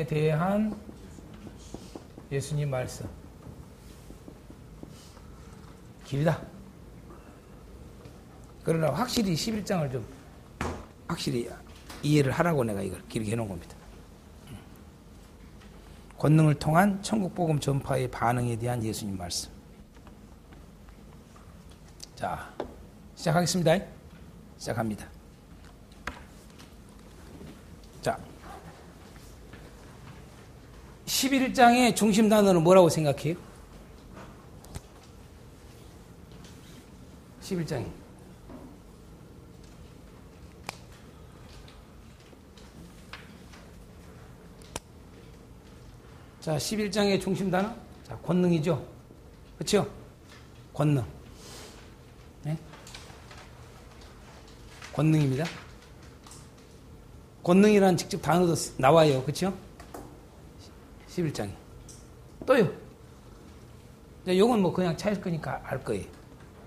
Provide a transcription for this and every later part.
대한 예수님 말씀. 길다. 그러나 확실히 11장을 좀 확실히 이해를 하라고 내가 이걸 길게 해놓은 겁니다. 권능을 통한 천국복음 전파의 반응에 대한 예수님 말씀. 자, 시작하겠습니다. 시작합니다. 자, 11장의 중심 단어는 뭐라고 생각해요? 11장이. 자, 11장의 중심 단어? 자, 권능이죠? 그렇죠? 권능. 네? 권능입니다. 권능이라는 직접 단어도 나와요. 그렇죠? 11장에. 또요. 요건 뭐 그냥 차일 거니까 알 거예요.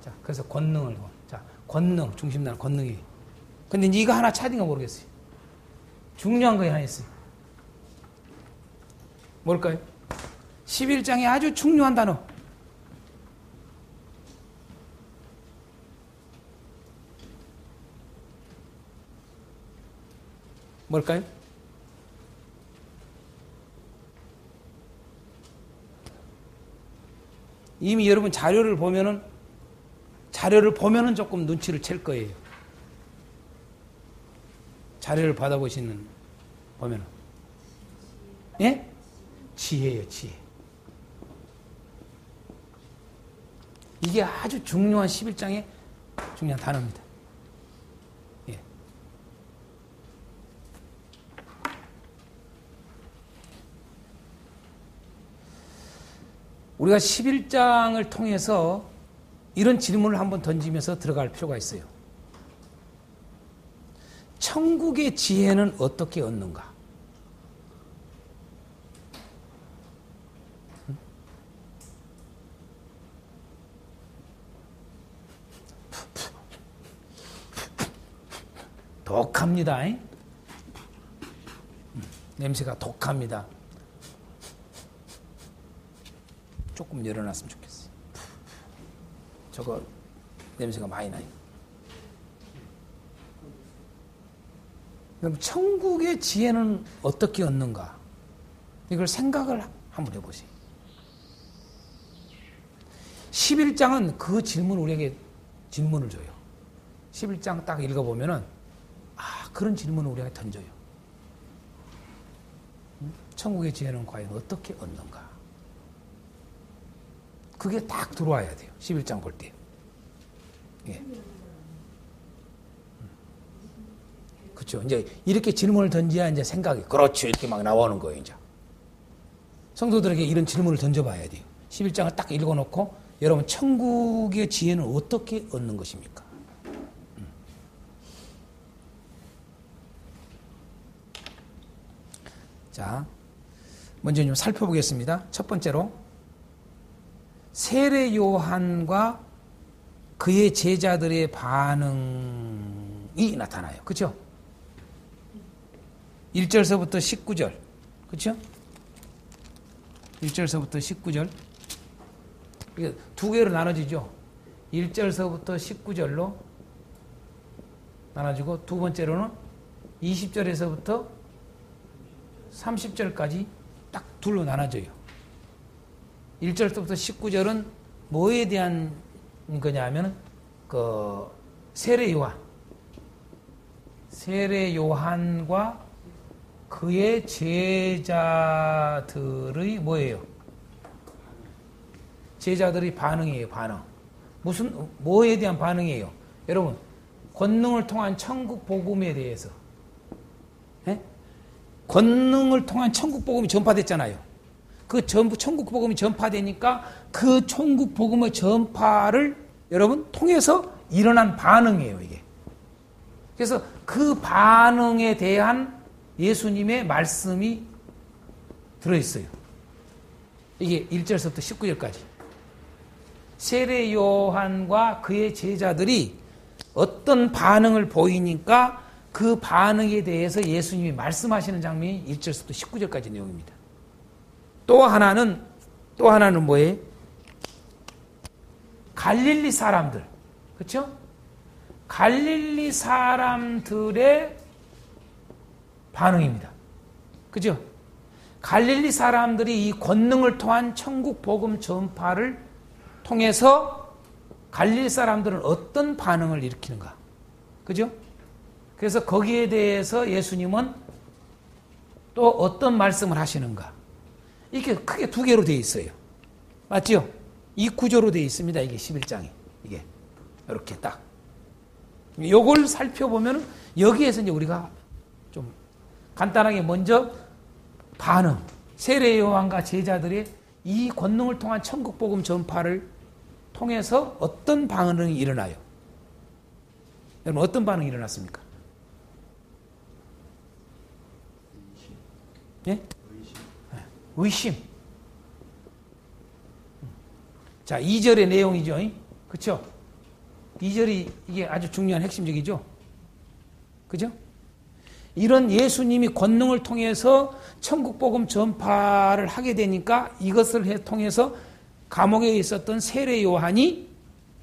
자, 그래서 권능을. 자, 권능, 중심 단어, 권능이에요. 근데 이제 이거 하나 차이가 모르겠어요. 중요한 거 하나 있어요. 뭘까요? 11장에 아주 중요한 단어. 뭘까요? 이미 여러분 자료를 보면은 조금 눈치를 챌 거예요. 자료를 보면은. 예? 지혜예요, 지혜. 이게 아주 중요한 11장의 중요한 단어입니다. 예. 우리가 11장을 통해서 이런 질문을 한번 던지면서 들어갈 필요가 있어요. 천국의 지혜는 어떻게 얻는가? 독합니다. 냄새가 독합니다. 조금 열어놨으면 좋겠어요. 저거 냄새가 많이 나요. 그럼 천국의 지혜는 어떻게 얻는가? 이걸 생각을 한번 해보세요. 11장은 그 질문을 우리에게 질문을 줘요. 11장 딱 읽어보면은 그런 질문을 우리에게 던져요. 천국의 지혜는 과연 어떻게 얻는가? 그게 딱 들어와야 돼요. 11장 볼 때. 예. 그렇죠. 이제 이렇게 질문을 던져야 이제 생각이 그렇죠. 이렇게 막 나오는 거예요. 이제 성도들에게 이런 질문을 던져봐야 돼요. 11장을 딱 읽어놓고 여러분 천국의 지혜는 어떻게 얻는 것입니까? 자, 먼저 좀 살펴보겠습니다. 첫 번째로 세례 요한과 그의 제자들의 반응이 나타나요. 그렇죠? 1절서부터 19절. 그렇죠? 1절서부터 19절. 이게 두 개로 나눠지죠. 1절서부터 19절로 나눠지고 두 번째로는 20절에서부터 30절까지 딱 둘로 나눠져요. 1절부터 19절은 뭐에 대한 거냐 하면 세례 요한과 그의 제자들의 뭐예요? 제자들의 반응이에요. 반응. 뭐에 대한 반응이에요? 여러분, 권능을 통한 천국 복음에 대해서. 네? 권능을 통한 천국 복음이 전파됐잖아요. 그 천국 복음이 전파되니까 그 천국 복음의 전파를 여러분 통해서 일어난 반응이에요, 이게. 그래서 그 반응에 대한 예수님의 말씀이 들어있어요. 이게 1절부터 19절까지. 세례 요한과 그의 제자들이 어떤 반응을 보이니까 그 반응에 대해서 예수님이 말씀하시는 장면이 1절부터 19절까지 내용입니다. 또 하나는 뭐예요? 갈릴리 사람들. 그렇죠? 갈릴리 사람들의 반응입니다. 그죠? 갈릴리 사람들이 이 권능을 통한 천국 복음 전파를 통해서 갈릴리 사람들은 어떤 반응을 일으키는가? 그죠? 그래서 거기에 대해서 예수님은 또 어떤 말씀을 하시는가? 이게 크게 두 개로 되어 있어요. 맞죠? 이 구조로 되어 있습니다. 이게 11장이. 이게. 이렇게 딱. 요걸 살펴보면 여기에서 이제 우리가 좀 간단하게 먼저 반응. 세례 요한과 제자들의 이 권능을 통한 천국 복음 전파를 통해서 어떤 반응이 일어나요? 여러분 어떤 반응이 일어났습니까? 예? 의심. 자, 2절의 내용이죠. 그렇죠? 2절이 이게 아주 중요한 핵심적이죠. 그죠? 이런 예수님이 권능을 통해서 천국 복음 전파를 하게 되니까 이것을 통해서 감옥에 있었던 세례 요한이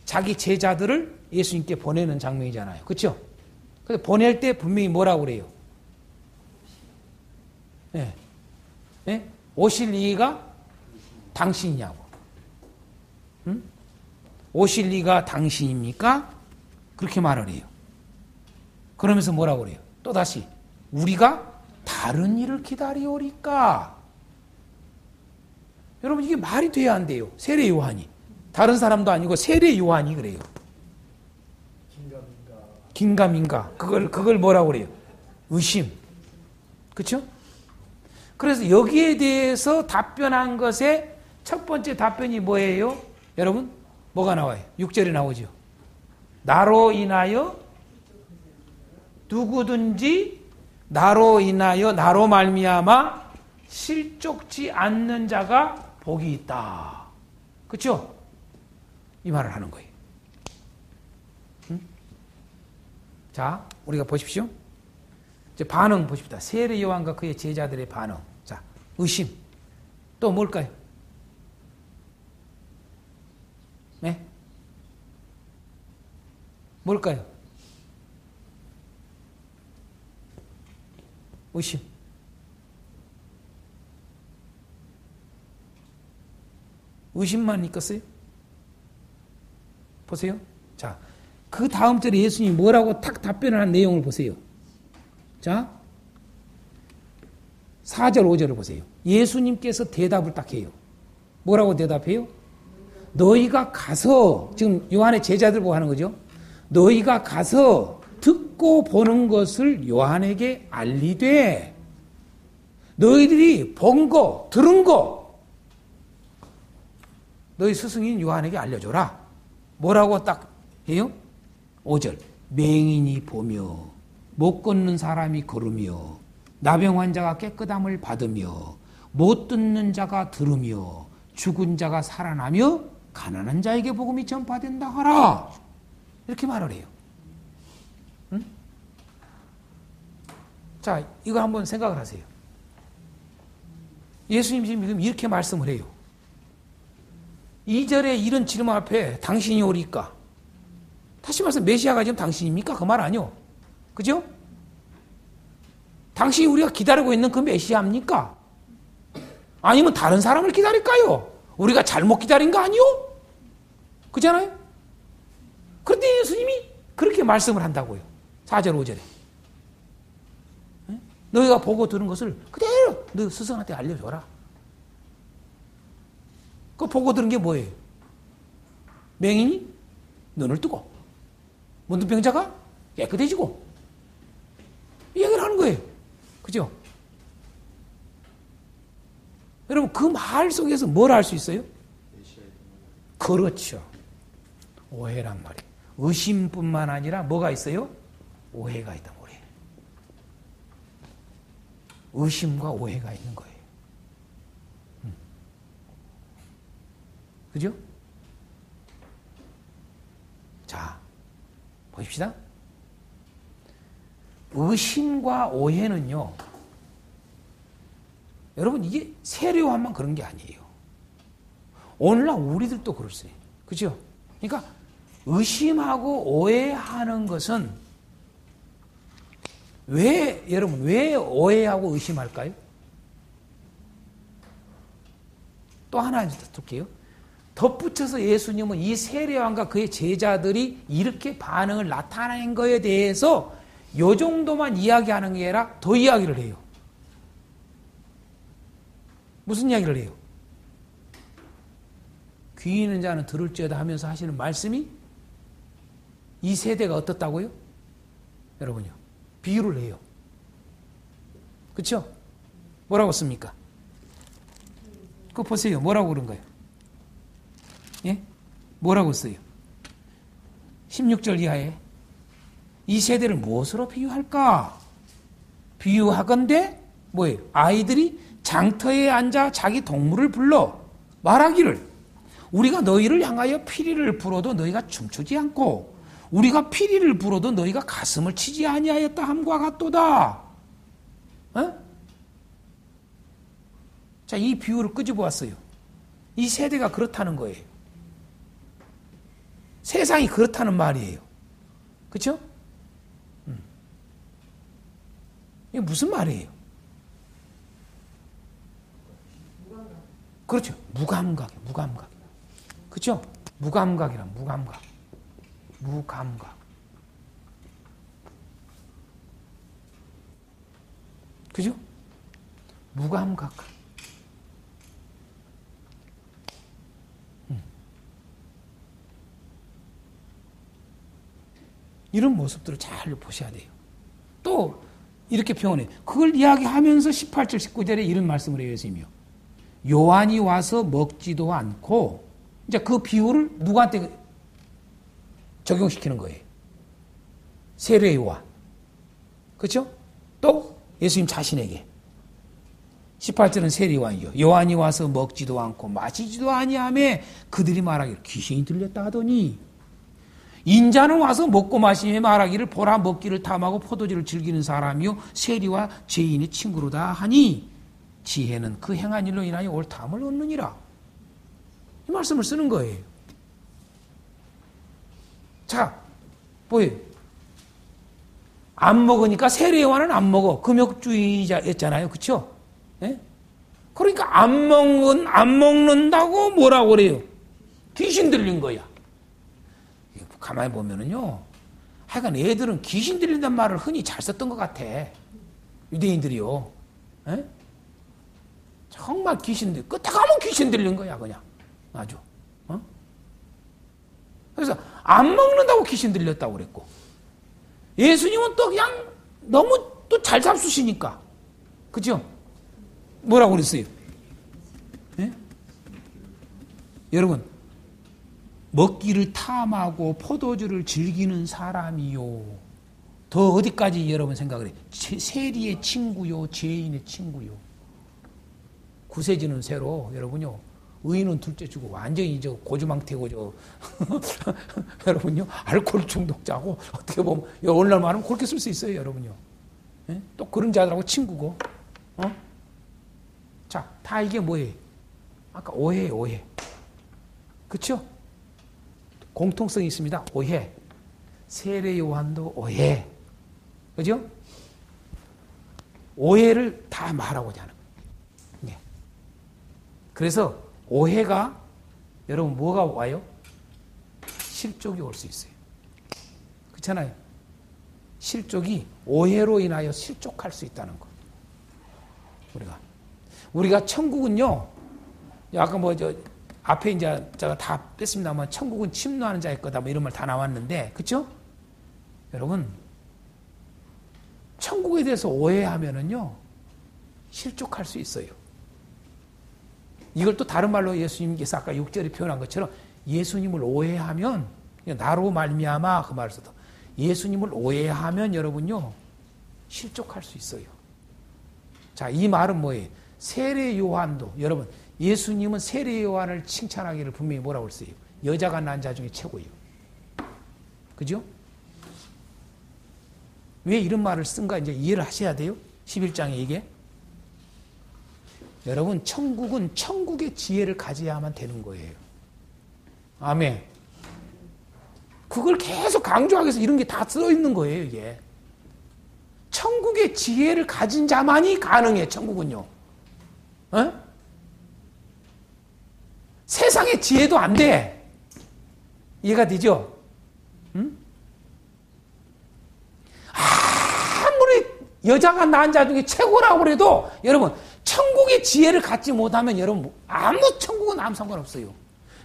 자기 제자들을 예수님께 보내는 장면이잖아요. 그렇죠? 근데 보낼 때 분명히 뭐라고 그래요? 예. 예? 오실 이가 당신이냐고. 응? 오실 이가 당신입니까? 그렇게 말을 해요. 그러면서 뭐라고 그래요? 또다시 우리가 다른 일을 기다리오리까? 여러분 이게 말이 돼야 안 돼요. 세례 요한이. 다른 사람도 아니고 세례 요한이 그래요. 긴가민가. 그걸 뭐라고 그래요? 의심. 그렇죠? 그래서 여기에 대해서 답변한 것의 첫 번째 답변이 뭐예요? 여러분 뭐가 나와요? 6절에 나오죠. 나로 인하여 누구든지 나로 말미암아 실족지 않는 자가 복이 있다. 그렇죠? 이 말을 하는 거예요. 응? 자, 우리가 보십시오. 이제 반응 보십시다. 세례 요한과 그의 제자들의 반응. 자, 의심. 또 뭘까요? 네? 뭘까요? 의심. 의심만 있겠어요? 보세요. 자, 그 다음 절에 예수님이 뭐라고 탁 답변을 한 내용을 보세요. 자, 4절, 5절을 보세요. 예수님께서 대답을 딱 해요. 뭐라고 대답해요? 너희가 가서, 지금 요한의 제자들 보고 하는 거죠. 너희가 가서 듣고 보는 것을 요한에게 알리되, 너희들이 본 거, 들은 거, 너희 스승인 요한에게 알려줘라. 뭐라고 딱 해요? 5절. 맹인이 보며, 못 걷는 사람이 걸으며, 나병 환자가 깨끗함을 받으며, 못 듣는 자가 들으며, 죽은 자가 살아나며, 가난한 자에게 복음이 전파된다 하라. 이렇게 말을 해요. 응? 자, 이거 한번 생각을 하세요. 예수님 지금 이렇게 말씀을 해요. 2절에 이런 질문 앞에 당신이 오리까? 다시 말해서 메시아가 지금 당신입니까? 그 말 아니요. 그죠? 당신이 우리가 기다리고 있는 그 메시아입니까? 아니면 다른 사람을 기다릴까요? 우리가 잘못 기다린 거 아니요? 그잖아요? 그런데 예수님이 그렇게 말씀을 한다고요. 4절, 5절에. 너희가 보고 들은 것을 그대로 너 스승한테 알려줘라. 그 보고 들은 게 뭐예요? 맹인이 눈을 뜨고, 문둥병자가 깨끗해지고, 이 얘기를 하는 거예요. 그죠? 여러분, 그 말 속에서 뭘 알 수 있어요? 그렇죠. 오해란 말이에요. 의심뿐만 아니라 뭐가 있어요? 오해가 있다, 오해. 의심과 오해가 있는 거예요. 그죠? 자, 보십시다. 의심과 오해는요, 여러분, 이게 세례요한만 그런 게 아니에요. 오늘날 우리들도 그렇어요. 그죠? 그러니까 의심하고 오해하는 것은 여러분, 왜 오해하고 의심할까요? 또 하나 드릴게요. 덧붙여서 예수님은 이 세례요한과 그의 제자들이 이렇게 반응을 나타낸 거에 대해서 요 정도만 이야기하는 게 아니라 더 이야기를 해요. 무슨 이야기를 해요? 귀 있는 자는 들을지어다 하면서 하시는 말씀이 이 세대가 어떻다고요? 여러분요. 비유를 해요. 그렇죠? 뭐라고 씁니까? 그거 보세요. 뭐라고 그런 거예요? 예? 뭐라고 써요? 16절 이하에 이 세대를 무엇으로 비유할까? 비유하건대 뭐예요? 아이들이 장터에 앉아 자기 동물을 불러 말하기를 우리가 너희를 향하여 피리를 불어도 너희가 춤추지 않고 우리가 피리를 불어도 너희가 가슴을 치지 아니하였다 함과 같도다. 어? 자, 이 비유를 끄집어왔어요. 이 세대가 그렇다는 거예요. 세상이 그렇다는 말이에요. 그렇죠? 이게 무슨 말이에요? 그렇죠. 무감각. 그렇죠? 무감각이란 무감각. 그죠? 무감각. 이런 모습들을 잘 보셔야 돼요. 또 이렇게 표현해요. 그걸 이야기하면서 18절 19절에 이런 말씀을 해요. 예수님이요. 요한이 와서 먹지도 않고 이제 그 비유를 누구한테 적용시키는 거예요. 세례 요한. 그렇죠? 또 예수님 자신에게 18절은 세례 요한이요. 요한이 와서 먹지도 않고 마시지도 아니하며 그들이 말하기를 귀신이 들렸다 하더니 인자는 와서 먹고 마시며 말하기를 보라 먹기를 탐하고 포도주를 즐기는 사람이요 세리와 죄인의 친구로다 하니 지혜는 그 행한 일로 인하여 옳다함을 얻느니라. 이 말씀을 쓰는 거예요. 자, 뭐예요? 안 먹으니까 세례 요한은 안 먹어. 금욕주의자였잖아요. 그렇죠? 예? 그러니까 안 먹는다고 뭐라고 그래요? 귀신 들린 거야. 가만히 보면은요. 하여간 애들은 귀신 들린다는 말을 흔히 잘 썼던 것 같아. 유대인들이요. 에? 정말 귀신 끝에 가면 귀신 들린 거야 그냥. 아주. 어? 그래서 안 먹는다고 귀신 들렸다고 그랬고 예수님은 또 그냥 너무 또 잘 잡수시니까. 그죠? 뭐라고 그랬어요? 에? 여러분 먹기를 탐하고 포도주를 즐기는 사람이요. 더 어디까지 여러분 생각을 해요? 세리의 친구요, 죄인의 친구요. 구세주는 새로 여러분요. 의인은 둘째 주고 완전히 저 고주망태고 저 여러분요. 알코올 중독자고 어떻게 보면 오늘날 말하면 그렇게 쓸 수 있어요, 여러분요. 예? 또 그런 자들하고 친구고. 어? 자, 다 이게 뭐예요? 아까 오해예요, 오해. 그렇죠? 공통성이 있습니다. 오해. 세례 요한도 오해. 그죠? 오해를 다 말하고자 하는 거예요. 네. 그래서 오해가 여러분 뭐가 와요? 실족이 올 수 있어요. 그렇잖아요. 실족이 오해로 인하여 실족할 수 있다는 거. 우리가 천국은요. 아까 앞에 이제 제가 다 뺐습니다만 천국은 침노하는 자의 거다 뭐 이런 말 다 나왔는데 그렇죠? 여러분 천국에 대해서 오해하면은요 실족할 수 있어요. 이걸 또 다른 말로 예수님께서 아까 6절에 표현한 것처럼 예수님을 오해하면 나로 말미암아 그 말을 써도 예수님을 오해하면 여러분요 실족할 수 있어요. 자, 이 말은 뭐예요? 세례 요한도 여러분 예수님은 세례 요한을 칭찬하기를 분명히 뭐라고 했어요? 여자가 난 자 중에 최고예요. 그죠? 왜 이런 말을 쓴가 이제 이해를 하셔야 돼요. 11장에 이게. 여러분, 천국은 천국의 지혜를 가져야만 되는 거예요. 아멘. 그걸 계속 강조하기 위해서 이런 게 다 써있는 거예요, 이게. 천국의 지혜를 가진 자만이 가능해, 천국은요. 어? 세상의 지혜도 안 돼. 이해가 되죠? 응? 아무리 여자가 낳은 자 중에 최고라고 해도 여러분, 천국의 지혜를 갖지 못하면 여러분, 아무 천국은 아무 상관없어요.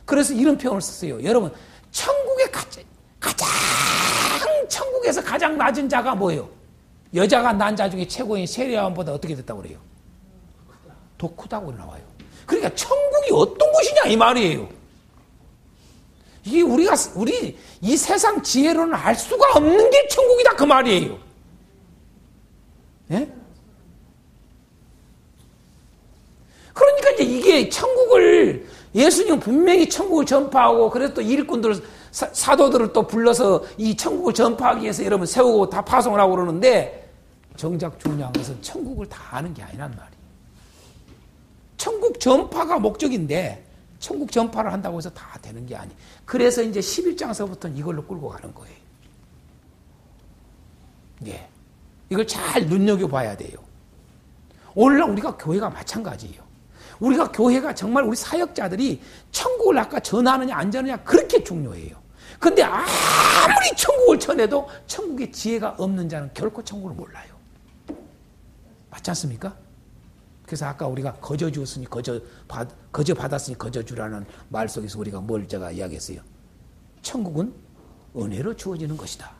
그래서 이런 표현을 썼어요. 여러분, 천국의 가장 천국에서 가장 낮은 자가 뭐예요? 여자가 낳은 자 중에 최고인 세례요한보다 어떻게 됐다고 그래요? 더 크다고 나와요. 그러니까 천국이 어떤 곳이냐 이 말이에요. 이게 우리 이 세상 지혜로는 알 수가 없는 게 천국이다 그 말이에요. 예? 그러니까 이제 이게 천국을 예수님 분명히 천국을 전파하고 그래서 또 일꾼들 사도들을 또 불러서 이 천국을 전파하기 위해서 여러분 세우고 다 파송을 하고 그러는데 정작 중요한 것은 천국을 다 아는 게 아니란 말이에요. 천국 전파가 목적인데 천국 전파를 한다고 해서 다 되는 게 아니에요. 그래서 이제 11장서부터는 이걸로 끌고 가는 거예요. 예. 이걸 잘 눈여겨봐야 돼요. 오늘날 우리가 교회가 마찬가지예요. 우리가 교회가 정말 우리 사역자들이 천국을 아까 전하느냐 안 전하느냐 그렇게 중요해요. 근데 아무리 천국을 전해도 천국의 지혜가 없는 자는 결코 천국을 몰라요. 맞지 않습니까? 그래서 아까 우리가 거저 주었으니 거저 받았으니 거저 주라는 말 속에서 우리가 뭘 제가 이야기했어요. 천국은 은혜로 주어지는 것이다.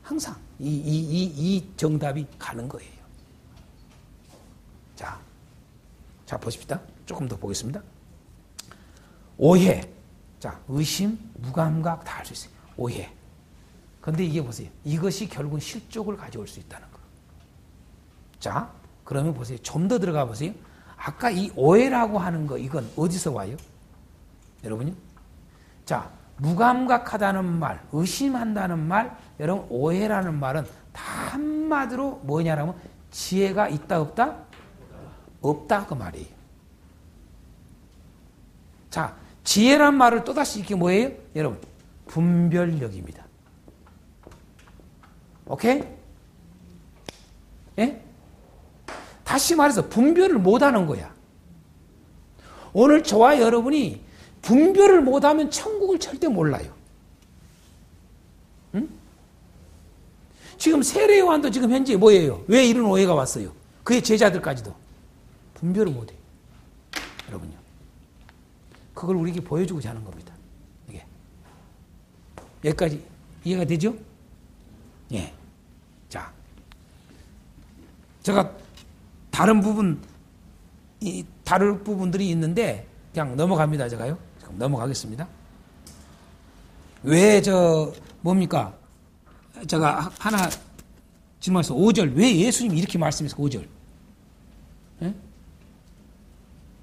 항상 이 정답이 가는 거예요. 자 보십시다. 조금 더 보겠습니다. 오해. 자, 의심, 무감각 다 할 수 있어요. 오해. 근데 이게 보세요. 이것이 결국은 실족을 가져올 수 있다는 거. 자, 그러면 보세요. 좀 더 들어가 보세요. 아까 이 오해라고 하는 거, 이건 어디서 와요? 여러분요? 자, 무감각하다는 말, 의심한다는 말, 여러분, 오해라는 말은 다 한마디로 뭐냐라면 지혜가 있다, 없다? 없다, 그 말이에요. 자, 지혜란 말을 또다시 이게 뭐예요? 여러분, 분별력입니다. 오케이? 예? 다시 말해서 분별을 못하는 거야. 오늘 저와 여러분이 분별을 못하면 천국을 절대 몰라요. 응? 지금 세례요한도 지금 현재 뭐예요? 왜 이런 오해가 왔어요? 그의 제자들까지도 분별을 못해요. 여러분요. 그걸 우리에게 보여주고자 하는 겁니다. 이게. 여기까지 이해가 되죠? 예. 자. 제가 다른 부분들이 있는데 그냥 넘어갑니다. 제가요. 지금 넘어가겠습니다. 왜 뭡니까? 제가 하나 질문해서 5절. 왜 예수님이 이렇게 말씀해서 5절? 예?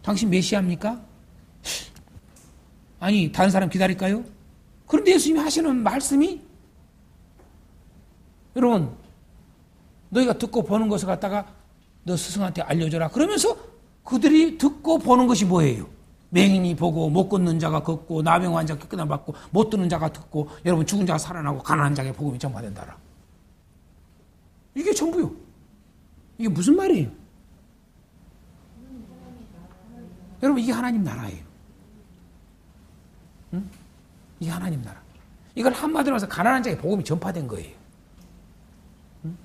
당신 메시아입니까? 아니, 다른 사람 기다릴까요? 그런데 예수님이 하시는 말씀이 여러분, 너희가 듣고 보는 것을 갖다가 너 스승한테 알려줘라. 그러면서 그들이 듣고 보는 것이 뭐예요? 맹인이 보고 못 걷는 자가 걷고 나병 환자 깨끗함 받고 못 듣는 자가 듣고 여러분 죽은 자가 살아나고 가난한 자에게 복음이 전파된다라. 이게 전부요. 이게 무슨 말이에요? 여러분 이게 하나님 나라예요. 응? 이게 하나님 나라. 이걸 한마디로 해서 가난한 자에게 복음이 전파된 거예요. 응?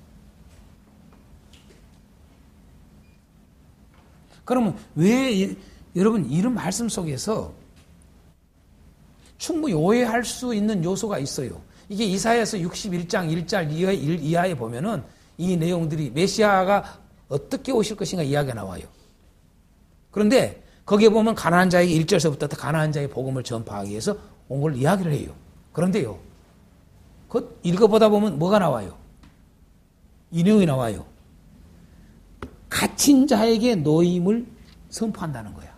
그러면 왜 여러분 이런 말씀 속에서 충분히 오해할 수 있는 요소가 있어요. 이게 이사야서 61장 1절 이하에 보면은 이 내용들이 메시아가 어떻게 오실 것인가 이야기가 나와요. 그런데 거기에 보면 가난한 자에게 1절서부터 가난한 자의 복음을 전파하기 위해서 온 걸 이야기를 해요. 그런데요. 그 읽어보다 보면 뭐가 나와요? 이 내용이 나와요. 갇힌 자에게 노임을 선포한다는 거야.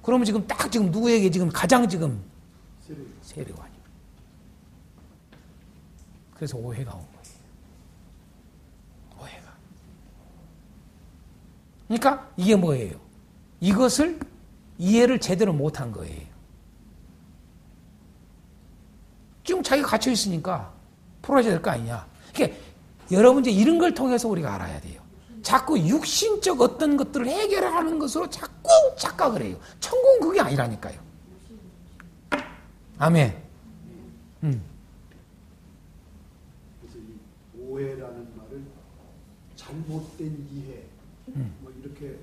그러면 지금 딱 지금 누구에게 지금 가장 지금 세례요한이에요. 그래서 오해가 온 거예요. 오해가. 그러니까 이게 뭐예요? 이것을 이해를 제대로 못한 거예요. 지금 자기가 갇혀 있으니까 풀어야 될 거 아니냐. 그러니까 여러분 이제 이런 걸 통해서 우리가 알아야 돼요. 자꾸 육신적 어떤 것들을 해결하는 것으로 자꾸 착각을 해요. 천국은 그게 아니라니까요. 아멘. 그래서 이 오해라는 말을 잘못된 이해, 뭐 이렇게.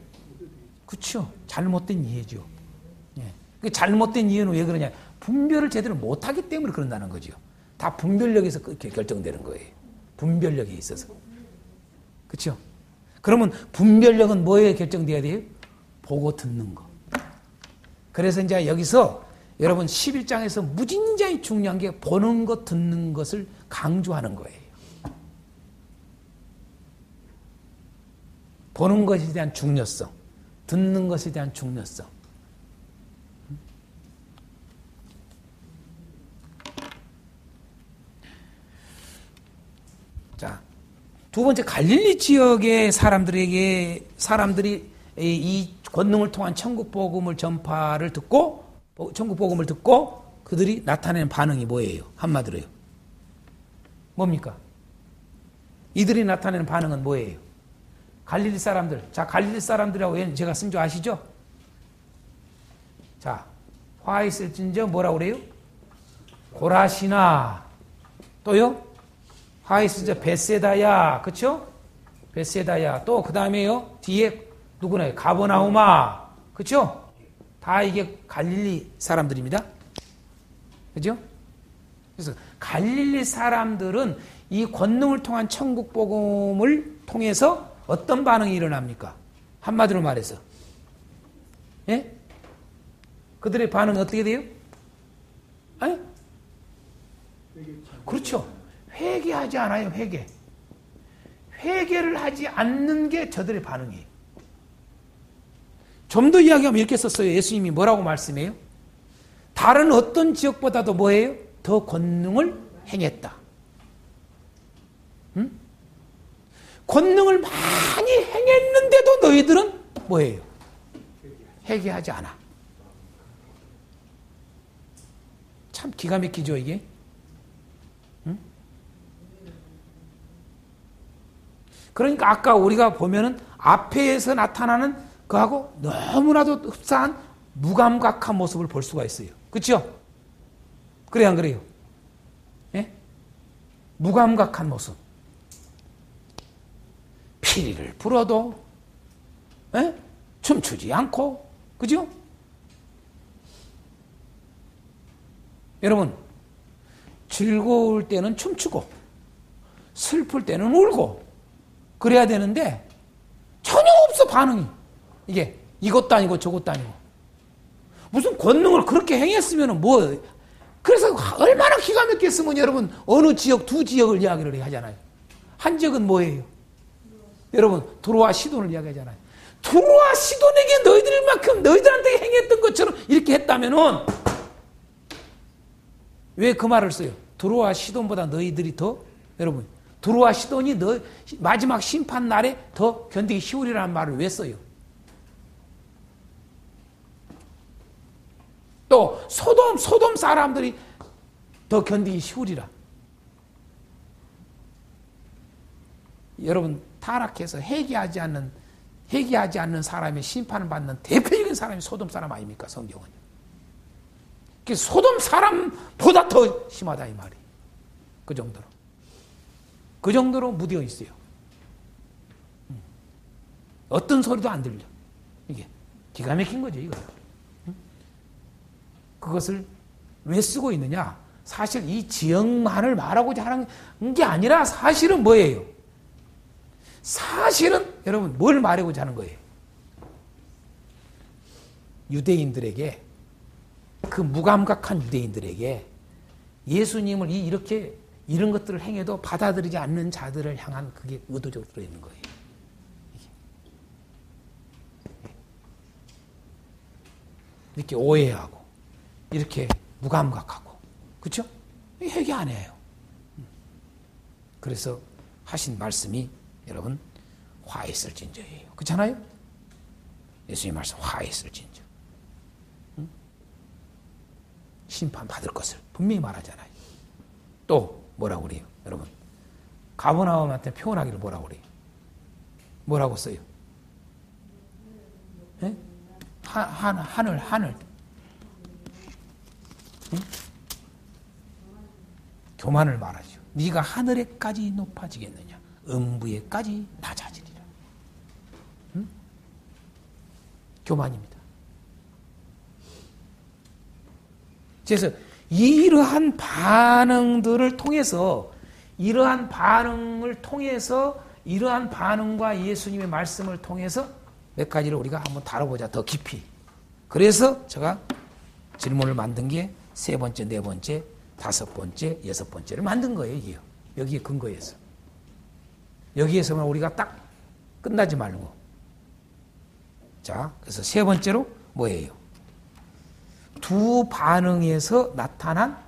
그렇죠. 잘못된 이해죠. 예. 그 잘못된 이해는 왜 그러냐? 분별을 제대로 못하기 때문에 그런다는 거죠. 다 분별력에서 그렇게 결정되는 거예요. 분별력에 있어서. 그렇죠? 그러면 분별력은 뭐에 결정돼야 돼요? 보고 듣는 거. 그래서 이제 여기서 여러분 11장에서 무진장이 중요한 게 보는 것, 듣는 것을 강조하는 거예요. 보는 것에 대한 중요성, 듣는 것에 대한 중요성. 자, 두 번째 갈릴리 지역의 사람들이 이 권능을 통한 천국 복음을 전파를 듣고 천국 복음을 듣고 그들이 나타내는 반응이 뭐예요? 한마디로요. 뭡니까? 이들이 나타내는 반응은 뭐예요? 갈릴리 사람들. 자, 갈릴리 사람들이라고 제가 쓴 줄 아시죠? 자, 화 있을진저 뭐라고 그래요? 고라시나. 또요? 화 있을진저 베세다야. 그쵸? 베세다야. 또 그 다음에요. 뒤에 누구나요? 가버나우마. 그쵸? 다 이게 갈릴리 사람들입니다. 그죠? 그래서 갈릴리 사람들은 이 권능을 통한 천국 복음을 통해서 어떤 반응이 일어납니까? 한마디로 말해서. 예? 그들의 반응은 어떻게 돼요? 아니? 그렇죠. 회개하지 않아요, 회개. 회개를 하지 않는 게 저들의 반응이에요. 좀 더 이야기하면 이렇게 썼어요. 예수님이 뭐라고 말씀해요? 다른 어떤 지역보다도 뭐예요? 더 권능을 행했다. 응? 권능을 많이 행했는데도 너희들은 뭐예요? 회개하지 않아. 참 기가 막히죠, 이게? 응? 그러니까 아까 우리가 보면은 앞에서 나타나는 그하고 너무나도 흡사한 무감각한 모습을 볼 수가 있어요. 그렇죠? 그래요, 안 그래요? 예? 무감각한 모습. 피리를 불어도 춤추지 않고, 그죠? 여러분, 즐거울 때는 춤추고 슬플 때는 울고 그래야 되는데 전혀 없어, 반응이. 이게 이것도 아니고 저것도 아니고. 무슨 권능을 그렇게 행했으면 뭐. 그래서 얼마나 기가 막혔으면 여러분 어느 지역, 두 지역을 이야기를 하잖아요. 한 지역은 뭐예요? 여러분 두로와 시돈을 이야기하잖아요. 두로와 시돈에게 너희들만큼 너희들한테 행했던 것처럼 이렇게 했다면은 왜 그 말을 써요? 두로와 시돈보다 너희들이 더, 여러분 두로와 시돈이 마지막 심판 날에 더 견디기 쉬우리라는 말을 왜 써요? 또 소돔 사람들이 더 견디기 쉬우리라. 여러분 타락해서 회개하지 않는 사람의 심판을 받는 대표적인 사람이 소돔 사람 아닙니까? 성경은. 소돔 사람보다 더 심하다 이 말이. 그 정도로 무뎌 있어요. 어떤 소리도 안 들려. 이게 기가 막힌 거죠, 이거. 그것을 왜 쓰고 있느냐? 사실 이 지역만을 말하고자 하는 게 아니라 사실은 뭐예요? 사실은 여러분 뭘 말하고자 하는 거예요? 유대인들에게, 그 무감각한 유대인들에게 예수님을 이렇게 이런 것들을 행해도 받아들이지 않는 자들을 향한 그게 의도적으로 들어있는 거예요. 이렇게 오해하고 이렇게 무감각하고, 그렇죠? 회개 안 해요. 그래서 하신 말씀이 여러분 화했을진저예요. 그렇잖아요? 예수님 말씀 화했을진저. 응? 심판 받을 것을 분명히 말하잖아요. 또 뭐라고 그래요? 여러분 가버나움한테 표현하기를 뭐라고 그래요? 뭐라고 써요? 예? 하늘. 응? 교만을 말하죠. 네가 하늘에까지 높아지겠느냐? 음부에까지 낮아지리라. 응? 교만입니다. 그래서 이러한 반응들을 통해서 이러한 반응과 예수님의 말씀을 통해서 몇 가지를 우리가 한번 다뤄보자. 더 깊이. 그래서 제가 질문을 만든 게 세 번째, 네 번째, 다섯 번째, 여섯 번째를 만든 거예요. 이게요. 여기에 근거해서. 여기에서만 우리가 딱 끝나지 말고. 자, 그래서 세 번째로 뭐예요? 두 반응에서 나타난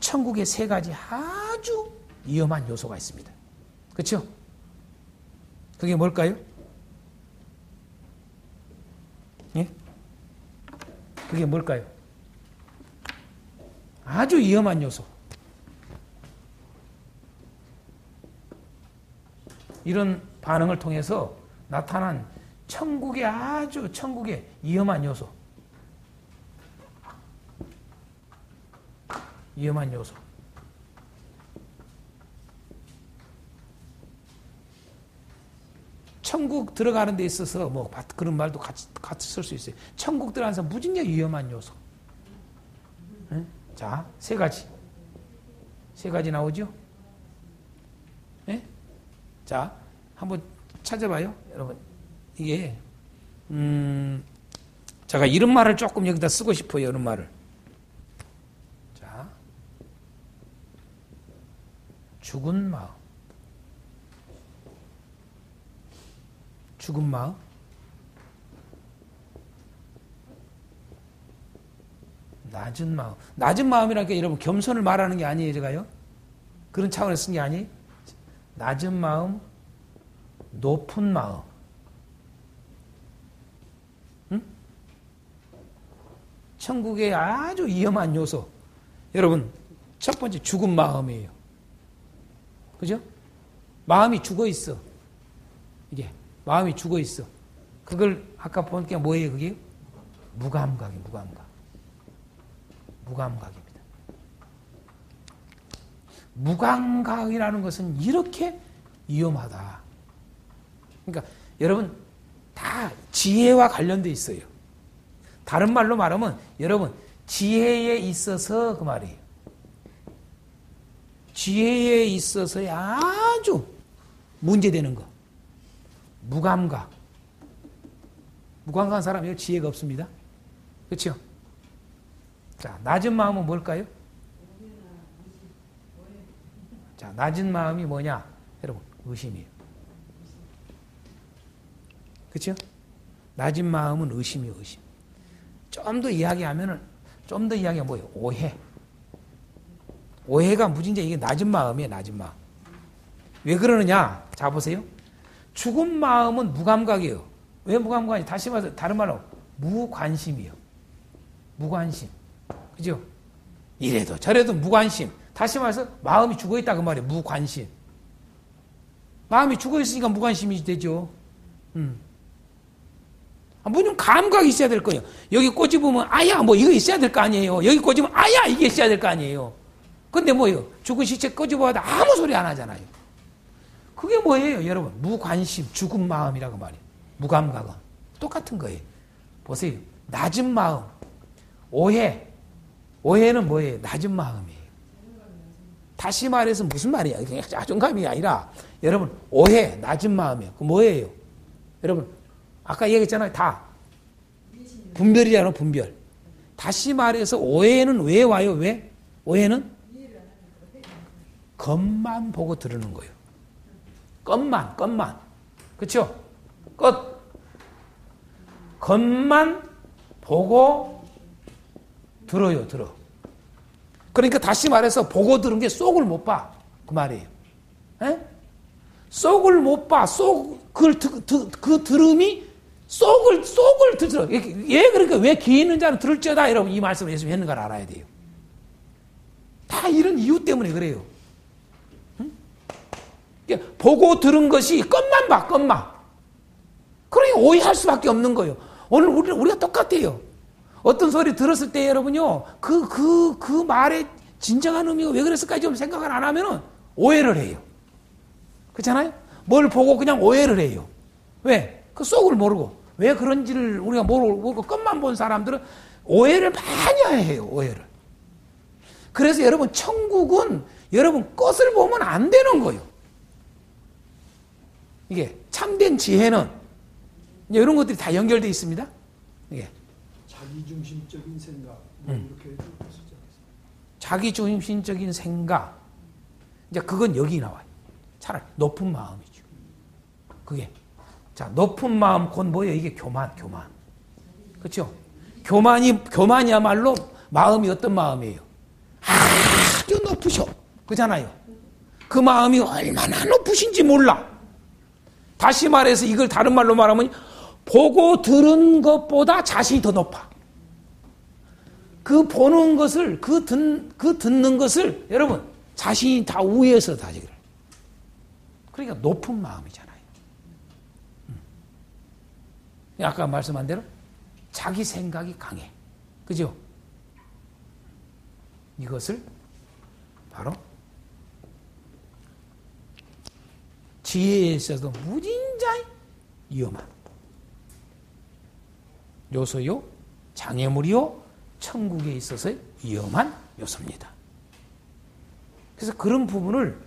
천국의 세 가지 아주 위험한 요소가 있습니다. 그렇죠? 그게 뭘까요? 예? 그게 뭘까요? 아주 위험한 요소. 이런 반응을 통해서 나타난 천국의 위험한 요소. 위험한 요소. 천국 들어가는 데 있어서 뭐 그런 말도 같이 쓸 수 있어요. 천국 들어가면서 무진장 위험한 요소. 응? 자, 세 가지 나오죠? 네? 자, 한번 찾아봐요, 여러분. 이게 제가 이런 말을 조금 여기다 쓰고 싶어요. 이런 말을. 자, 죽은 마음. 낮은 마음. 낮은 마음이라는 게 여러분 겸손을 말하는 게 아니에요, 제가요. 그런 차원에서 쓴 게 아니에요. 낮은 마음, 높은 마음. 응? 천국의 아주 위험한 요소. 여러분, 첫 번째 죽은 마음이에요. 그죠? 마음이 죽어 있어. 이게 마음이 죽어 있어. 그걸 아까 본 게 뭐예요, 그게? 무감각입니다. 무감각이라는 것은 이렇게 위험하다. 그러니까 여러분 다 지혜와 관련돼 있어요. 다른 말로 말하면 여러분 지혜에 있어서 그 말이에요. 지혜에 있어서 아주 문제되는 거. 무감각. 무감각한 사람이 지혜가 없습니다. 그렇죠? 자, 낮은 마음은 뭘까요? 자, 낮은 마음이 뭐냐? 여러분, 의심이에요. 그렇죠? 낮은 마음은 의심이에요, 의심. 좀 더 이야기하면 뭐예요? 오해. 오해가 무진장 이게 낮은 마음이에요, 낮은 마음. 왜 그러느냐? 자, 보세요. 죽은 마음은 무감각이에요. 왜 무감각이에요? 다시 말해서, 다른 말로, 무관심이에요. 무관심. 그죠? 이래도 저래도 무관심. 다시 말해서 마음이 죽어있다 그 말이에요. 무관심. 마음이 죽어있으니까 무관심이 되죠. 무슨 감각이 있어야 될 거예요. 여기 꼬집으면 아야 뭐 이거 있어야 될 거 아니에요. 여기 꼬집으면 아야 이게 있어야 될 거 아니에요. 근데 뭐예요? 죽은 시체 꼬집어도 아무 소리 안 하잖아요. 그게 뭐예요 여러분? 무관심, 죽은 마음이라고 말이에요. 무감각은 똑같은 거예요. 보세요. 낮은 마음, 오해. 오해는 뭐예요? 낮은 마음이에요. 다시 말해서 무슨 말이야? 그냥 자존감이 아니라 여러분 오해, 낮은 마음이에요. 그 뭐예요? 여러분 아까 얘기했잖아요. 다 분별이잖아요. 분별. 다시 말해서 오해는 왜 와요? 왜? 오해는 겉만 보고 들으는 거예요. 겉만. 그렇죠? 겉만 보고 들어. 그러니까 다시 말해서 보고 들은 게 속을 못 봐. 그 말이에요. 에? 쏙을 못 봐. 그 들음이 쏙을 들어. 예, 그러니까 왜 귀 있는 자는 들을지어다. 여러분, 이 말씀을 예수님이 했는 걸 알아야 돼요. 다 이런 이유 때문에 그래요. 응? 보고 들은 것이 껌만 봐, 껌만. 그러니 오해할 수밖에 없는 거예요. 오늘 우리가 똑같아요. 어떤 소리 들었을 때 여러분요, 그 말의 진정한 의미가 왜 그랬을까 좀 생각을 안 하면은 오해를 해요. 그렇잖아요? 뭘 보고 그냥 오해를 해요. 왜? 그 속을 모르고. 왜 그런지를 우리가 모르고 끝만 본 사람들은 오해를 많이 해요. 오해를. 그래서 여러분 천국은 여러분 것을 보면 안 되는 거예요. 이게 참된 지혜는 이런 것들이 다 연결되어 있습니다. 이게 자기중심적인 생각 이렇게 해도 쓰지 않습니까? 자기중심적인 생각. 이제 그건 여기 나와요. 차라리 높은 마음이죠. 그게 자 높은 마음 곧 뭐예요? 이게 교만. 그렇죠? 교만이야말로 마음이 어떤 마음이에요? 아주 높으셔. 그잖아요. 그 마음이 얼마나 높으신지 몰라. 다시 말해서 이걸 다른 말로 말하면 보고 들은 것보다 자신이 더 높아. 그 보는 것을 그 듣는 것을 여러분 자신이 다 우위에서 다 지금. 그러니까 높은 마음이잖아요. 아까 말씀한 대로 자기 생각이 강해. 그죠? 이것을 바로 지혜에 있어서 무진자의 위험한 요소요, 장애물이요, 천국에 있어서의 위험한 요소입니다. 그래서 그런 부분을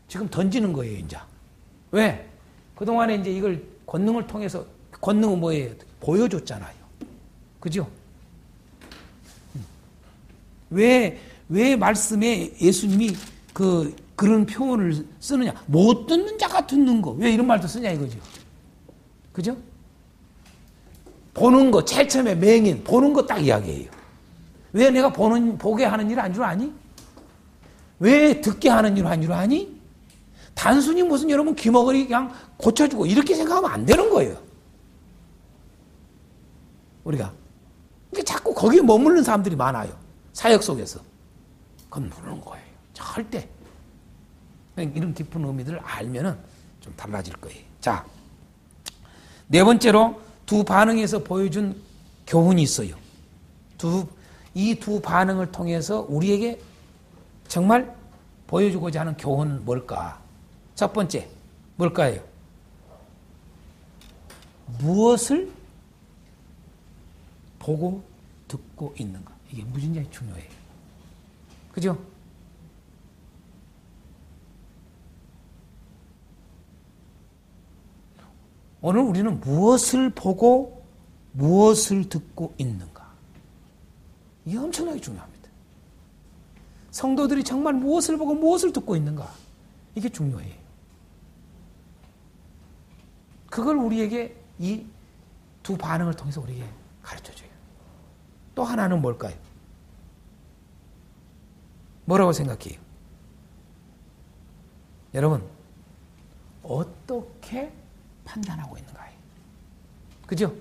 지금 던지는 거예요, 이제. 왜? 그동안에 이제 이걸 권능을 통해서, 권능은 뭐예요? 보여줬잖아요. 그죠? 왜 말씀에 예수님이 그런 표현을 쓰느냐? 못 듣는 자가 듣는 거. 왜 이런 말도 쓰냐 이거죠. 그죠? 보는 거, 제일 처음에 맹인, 보는 거 딱 이야기해요. 왜 내가 보게 하는 일 한 줄 아니? 왜 듣게 하는 일 한 줄 아니? 단순히 무슨 여러분 귀머거리 그냥 고쳐주고 이렇게 생각하면 안 되는 거예요. 우리가. 그러니까 자꾸 거기에 머무르는 사람들이 많아요. 사역 속에서. 그건 모르는 거예요. 절대. 이런 깊은 의미들을 알면은 좀 달라질 거예요. 자, 네 번째로 두 반응에서 보여준 교훈이 있어요. 이 두 반응을 통해서 우리에게 정말 보여주고자 하는 교훈은 뭘까? 첫 번째, 뭘까요? 무엇을 보고 듣고 있는가? 이게 무진장이 중요해요. 그죠? 오늘 우리는 무엇을 보고 무엇을 듣고 있는가? 이게 엄청나게 중요합니다. 성도들이 정말 무엇을 보고 무엇을 듣고 있는가? 이게 중요해요. 그걸 우리에게 이 두 반응을 통해서 우리에게 가르쳐줘요. 또 하나는 뭘까요? 뭐라고 생각해요? 여러분, 어떻게 판단하고 있는가요? 그죠?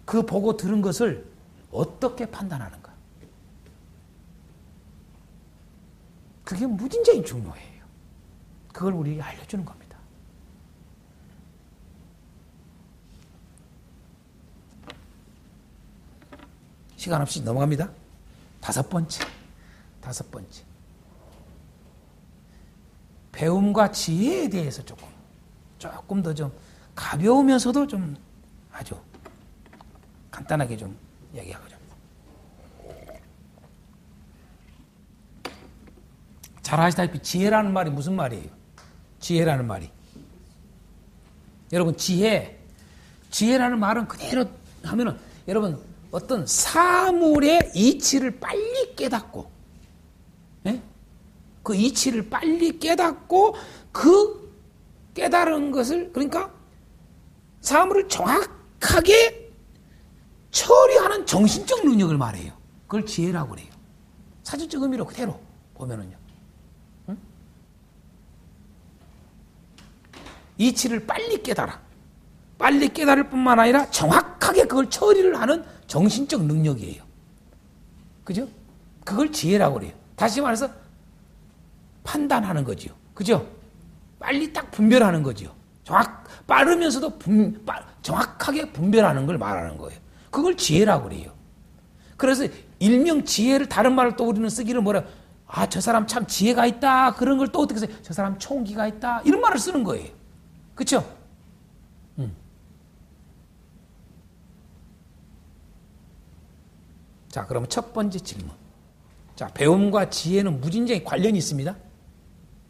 그 보고 들은 것을 어떻게 판단하는가? 그게 무진장이 중요해요. 그걸 우리에게 알려주는 겁니다. 시간 없이 넘어갑니다. 다섯 번째. 배움과 지혜에 대해서 조금 더 좀 가벼우면서도 좀 아주 간단하게 좀 얘기하고자. 잘 아시다시피 지혜라는 말이 무슨 말이에요? 지혜라는 말이. 여러분, 지혜라는 말은 그대로 하면은 여러분 어떤 사물의 이치를 빨리 깨닫고, 예? 그 이치를 빨리 깨닫고 그 깨달은 것을, 그러니까 사물을 정확하게 처리하는 정신적 능력을 말해요. 그걸 지혜라고 그래요. 사전적 의미로 그대로 보면은요. 응? 이치를 빨리 깨달아. 빨리 깨달을 뿐만 아니라 정확하게 그걸 처리를 하는 정신적 능력이에요. 그죠? 그걸 지혜라고 그래요. 다시 말해서 판단하는 거지요. 그죠? 빨리 딱 분별하는 거지요. 빠르면서도 정확하게 분별하는 걸 말하는 거예요. 그걸 지혜라고 그래요. 그래서 일명 지혜를 다른 말을 또 우리는 쓰기를 뭐라, 아, 저 사람 참 지혜가 있다. 그런 걸 또 어떻게 써요? 저 사람 총기가 있다. 이런 말을 쓰는 거예요. 그렇죠? 자, 그러면 첫 번째 질문. 자, 배움과 지혜는 무진장의 관련이 있습니다.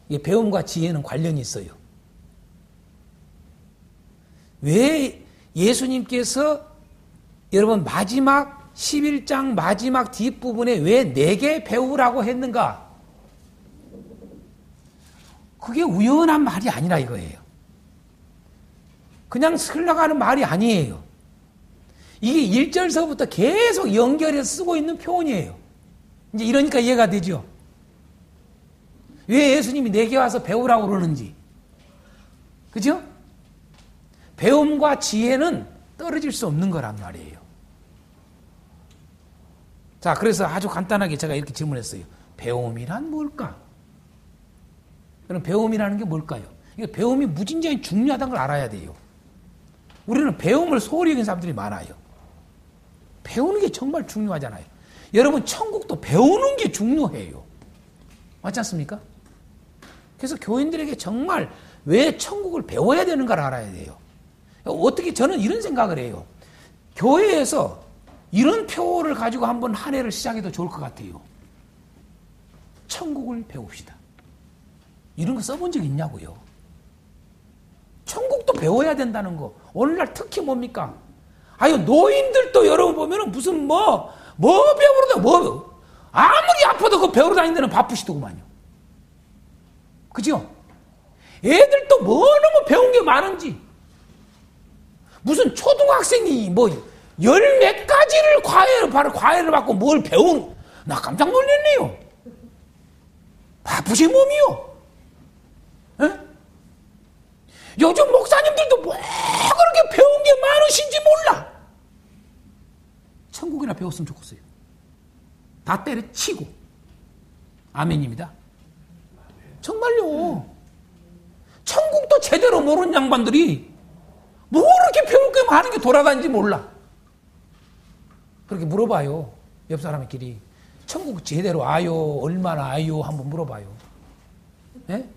이게 배움과 지혜는 관련이 있어요. 왜 예수님께서 여러분 마지막 11장 마지막 뒷부분에 왜 내게 배우라고 했는가? 그게 우연한 말이 아니라 이거예요. 그냥 흘러가는 말이 아니에요. 이게 1절서부터 계속 연결해서 쓰고 있는 표현이에요. 이제 이러니까 이해가 되죠. 왜 예수님이 내게 와서 배우라고 그러는지. 그죠? 배움과 지혜는 떨어질 수 없는 거란 말이에요. 자, 그래서 아주 간단하게 제가 이렇게 질문했어요. 배움이란 뭘까? 그럼 배움이라는 게 뭘까요? 이게 배움이 무진장히 중요하다는 걸 알아야 돼요. 우리는 배움을 소홀히 여기는 사람들이 많아요. 배우는 게 정말 중요하잖아요. 여러분, 천국도 배우는 게 중요해요. 맞지 않습니까? 그래서 교인들에게 정말 왜 천국을 배워야 되는가를 알아야 돼요. 어떻게 저는 이런 생각을 해요. 교회에서 이런 표를 가지고 한번 한 해를 시작해도 좋을 것 같아요. 천국을 배웁시다. 이런 거 써본 적 있냐고요. 천국도 배워야 된다는 거. 오늘날 특히 뭡니까? 아유, 노인들도 여러분 보면은 무슨 뭐 배우러 아무리 아파도 그 배우러 다니는 데는 바쁘시더구만요. 그죠? 애들도 너무 배운 게 많은지. 무슨 초등학생이 뭐 열 몇 가지를 과외를 받고 뭘 나 깜짝 놀랐네요. 바쁘신 몸이요. 에? 요즘 목사님들도 뭐 그렇게 배운 게 많으신지 몰라. 천국이나 배웠으면 좋겠어요. 다 때려치고. 아멘입니다. 정말요. 천국도 제대로 모르는 양반들이 뭐 그렇게 배울 게 많은 게 돌아다니는지 몰라. 그렇게 물어봐요. 옆 사람끼리. 천국 제대로 아요? 얼마나 아요? 한번 물어봐요. 예?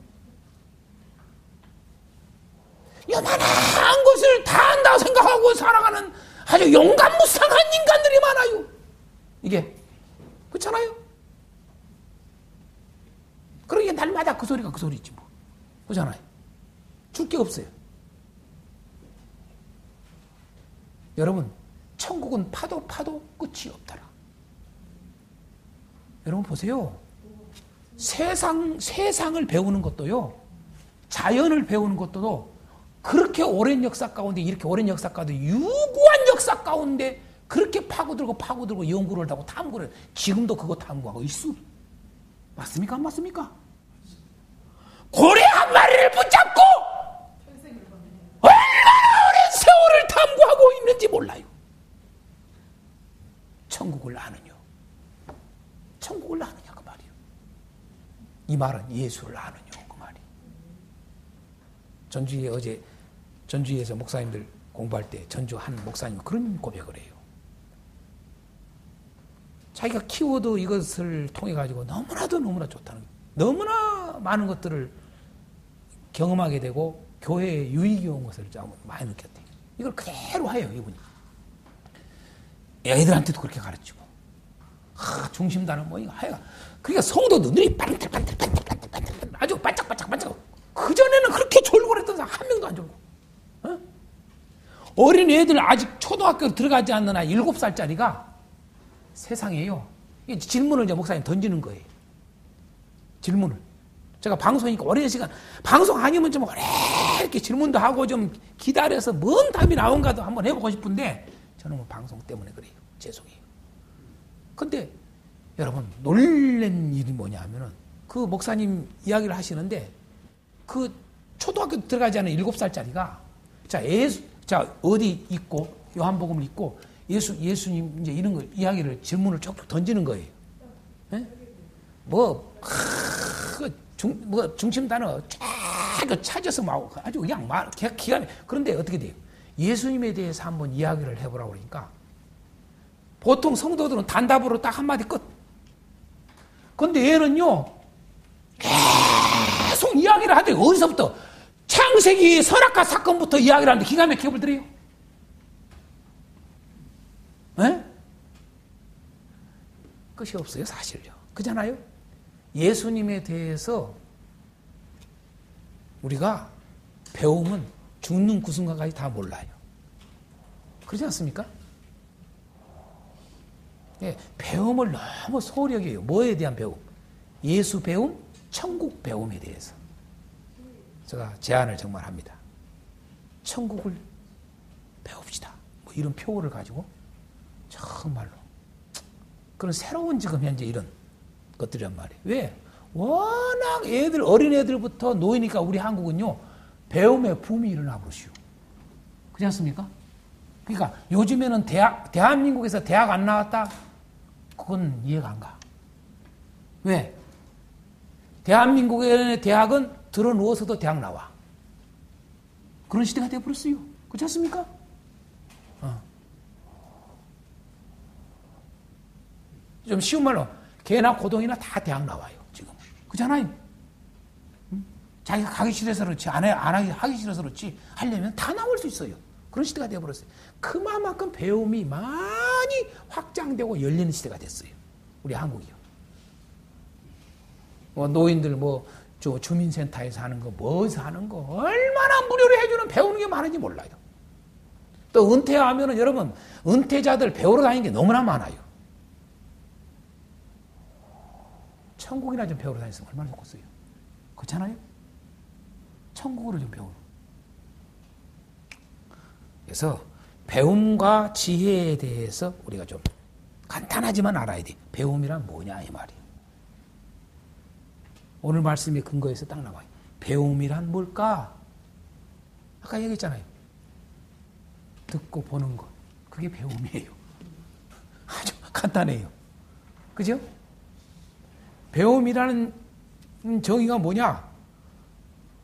요만한 것을 다 안다고 생각하고 살아가는 아주 용감무쌍한 인간들이 많아요. 이게 그렇잖아요. 그러니까 날마다 그 소리가 그 소리지 뭐. 그렇잖아요. 줄 게 없어요. 여러분, 천국은 파도 끝이 없더라. 여러분 보세요. 세상을 배우는 것도요. 자연을 배우는 것도 그렇게 오랜 역사 가운데, 이렇게 오랜 역사 가운데, 유구한 역사 가운데 그렇게 파고들고 연구를 하고 탐구를, 지금도 그거 탐구하고 있어. 맞습니까? 안 맞습니까? 고래 한 마리를 붙잡고 얼마나 오랜 세월을 탐구하고 있는지 몰라요. 천국을 아느냐? 천국을 아느냐 그 말이에요. 이 말은 예수를 아느냐 그 말이에요. 전주에서 목사님들 공부할 때 전주 한 목사님 그런 고백을 해요. 자기가 키워드 이것을 통해 가지고 너무나 좋다는, 너무나 많은 것들을 경험하게 되고 교회에 유익이 온 것을 많이 느꼈대요. 이걸 그대로 해요, 이분이. 애들한테도 그렇게 가르치고. 중심단은 뭐 이거 하여가. 그러니까 성도도 눈이 반짝반짝 아주 반짝반짝. 그전에는 그렇게 졸고 그랬던 사람 한 명도 안 졸고. 어? 어린 애들 아직 초등학교 들어가지 않는 아이 7살짜리가 세상에요. 질문을 이제 목사님 던지는 거예요. 질문을. 제가 방송이니까 오랜 시간, 방송 아니면 좀 이렇게 질문도 하고 좀 기다려서 뭔 답이 나온가도 한번 해보고 싶은데 저는 뭐 방송 때문에 그래요. 죄송해요. 근데 여러분 놀란 일이 뭐냐 하면은 그 목사님 이야기를 하시는데 그 초등학교 들어가지 않은 7살짜리가 자, 어디 있고, 요한복음을 읽고, 예수님, 이제 이런 거, 이야기를, 질문을 쭉쭉 던지는 거예요. 예? 중심 단어 쫙 찾아서 막 아주 그냥 기가 막혀. 그런데 어떻게 돼요? 예수님에 대해서 한번 이야기를 해보라고 그러니까, 보통 성도들은 단답으로 딱 한마디 끝. 근데 얘는요, 계속 이야기를 하더니 어디서부터? 창세기 선악과 사건부터 이야기를 하는데 기가 막히게 불더래요. 네? 끝이 없어요, 사실요. 그잖아요? 예수님에 대해서 우리가 배우면 죽는 그 순간까지 다 몰라요. 그렇지 않습니까? 예, 배움을 너무 소홀히 여겨요. 뭐에 대한 배움? 예수 배움, 천국 배움에 대해서. 제가 제안을 정말 합니다. 천국을 배웁시다. 뭐 이런 표어를 가지고 정말로 그런 새로운 지금 현재 이런 것들이란 말이에요. 왜? 워낙 어린애들부터 노이니까 우리 한국은요, 배움의 붐이 일어나 버리시오. 그렇지 않습니까? 그러니까 요즘에는 대한민국에서 대학 안 나왔다? 그건 이해가 안 가. 왜? 대한민국의 대학은 들어 누워서도 대학 나와. 그런 시대가 되어버렸어요. 그렇지 않습니까? 좀 쉬운 말로 개나 고동이나 다 대학 나와요. 지금. 그렇잖아요. 자기가 가기 싫어서 그렇지, 하기 싫어서 그렇지, 하려면 다 나올 수 있어요. 그런 시대가 되어버렸어요. 그만큼 배움이 많이 확장되고 열리는 시대가 됐어요. 우리 한국이요. 노인들 주민센터에서 하는 거, 뭐에서 하는 거, 얼마나 무료로 해주는 배우는 게 많은지 몰라요. 또 은퇴하면은 여러분, 은퇴자들 배우러 다니는 게 너무나 많아요. 천국이나 좀 배우러 다녔으면 얼마나 좋겠어요. 그렇잖아요? 천국으로 좀 배우러. 그래서 배움과 지혜에 대해서 우리가 좀 간단하지만 알아야 돼. 배움이란 뭐냐 이 말이에요. 오늘 말씀의 근거에서 딱 나와요. 배움이란 뭘까? 아까 얘기했잖아요. 듣고 보는 것. 그게 배움이에요. 아주 간단해요. 그죠? 배움이라는 정의가 뭐냐?